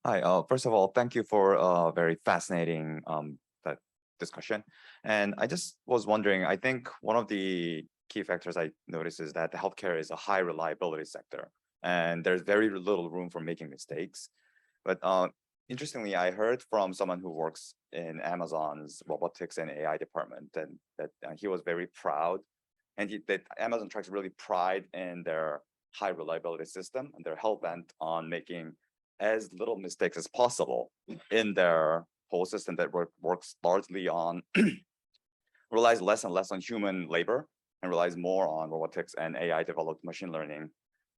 Hi. First of all, thank you for a very fascinating that discussion. And I just was wondering, I think one of the key factors I noticed is that the healthcare is a high reliability sector, and there's very little room for making mistakes. But interestingly, I heard from someone who works in Amazon's robotics and AI department, and that he was very proud, and that Amazon tries to really pride in their high reliability system, and they're hell bent on making as little mistakes as possible in their whole system that works largely on relies less and less on human labor and relies more on robotics and AI developed machine learning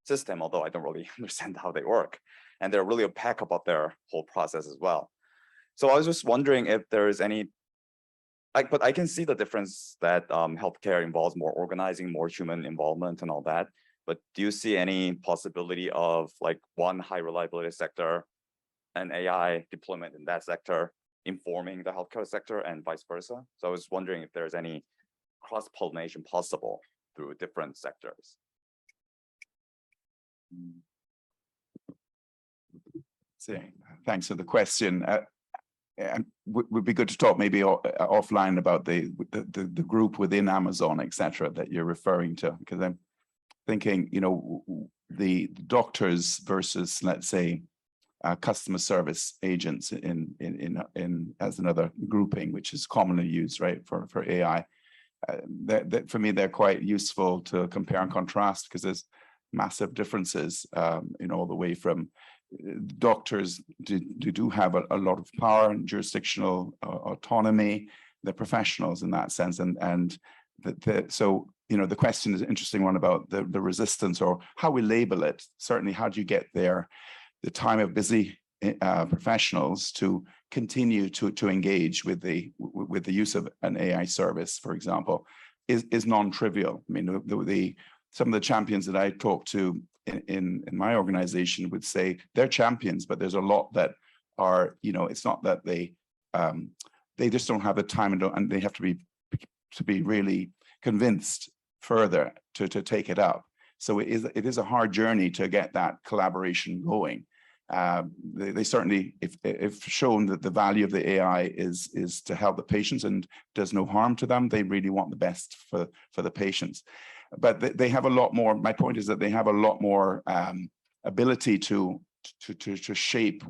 system, although I don't really understand how they work. And they're really opaque about their whole process as well. So I was just wondering if there is any, but I can see the difference that healthcare involves more organizing, more human involvement and all that. But do you see any possibility of like one high reliability sector and AI deployment in that sector informing the healthcare sector and vice versa? So I was wondering if there's any cross-pollination possible through different sectors. So, thanks for the question. And would be good to talk maybe offline about the group within Amazon, etc., that you're referring to, because I'm thinking, the doctors versus, let's say, customer service agents in as another grouping, which is commonly used, right, for AI. That for me, they're quite useful to compare and contrast, because there's massive differences, all the way from doctors do have a lot of power and jurisdictional autonomy. They're professionals in that sense, and so the question is an interesting one about the resistance, or how we label it. Certainly, how do you get there? The time of busy professionals to continue to engage with the use of an AI service, for example, is non-trivial. I mean, some of the champions that I talk to in my organization would say they're champions, but there's a lot that are, it's not that they just don't have the time, and they have to be really convinced further to take it up. So it is a hard journey to get that collaboration going. They certainly, if shown that the value of the AI is to help the patients and does no harm to them, they really want the best for the patients. But they have a lot more. My point is that they have a lot more ability to shape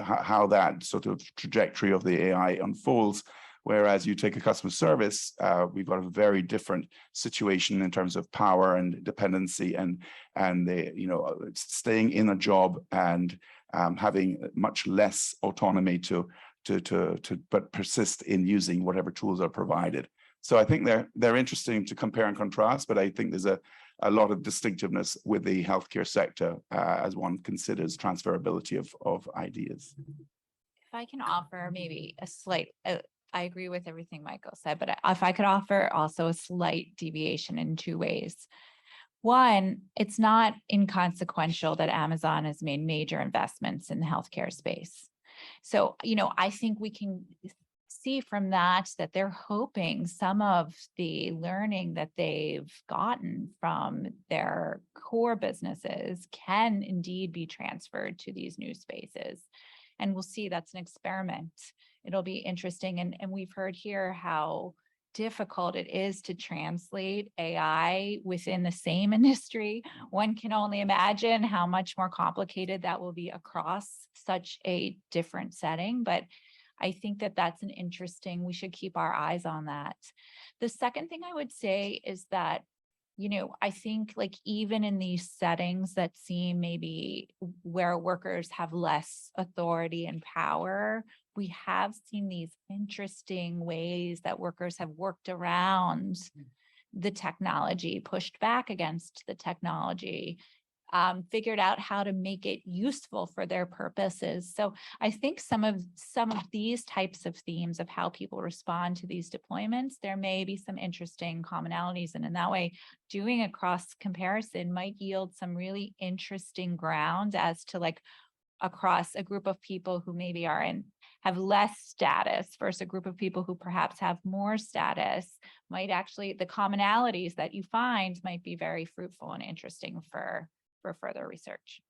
how that sort of trajectory of the AI unfolds. Whereas you take a customer service, we've got a very different situation in terms of power and dependency, and staying in a job and having much less autonomy but persist in using whatever tools are provided. So I think they're interesting to compare and contrast, but I think there's a lot of distinctiveness with the healthcare sector as one considers transferability of ideas. If I can offer maybe a slight, I agree with everything Michael said, but if I could offer also a slight deviation in two ways. One, it's not inconsequential that Amazon has made major investments in the healthcare space. So, I think we can see from that they're hoping some of the learning that they've gotten from their core businesses can indeed be transferred to these new spaces. And we'll see, that's an experiment. It'll be interesting. And we've heard here how difficult it is to translate AI within the same industry. One can only imagine how much more complicated that will be across such a different setting. But I think that's an interesting, we should keep our eyes on that. The second thing I would say is that, I think like even in these settings that seem maybe where workers have less authority and power, we have seen these interesting ways that workers have worked around the technology, pushed back against the technology, figured out how to make it useful for their purposes. So I think some of these types of themes of how people respond to these deployments, there may be some interesting commonalities. And in that way, doing a cross comparison might yield some really interesting ground as to like across a group of people who maybe have less status versus a group of people who perhaps have more status, might actually, the commonalities that you find might be very fruitful and interesting for further research.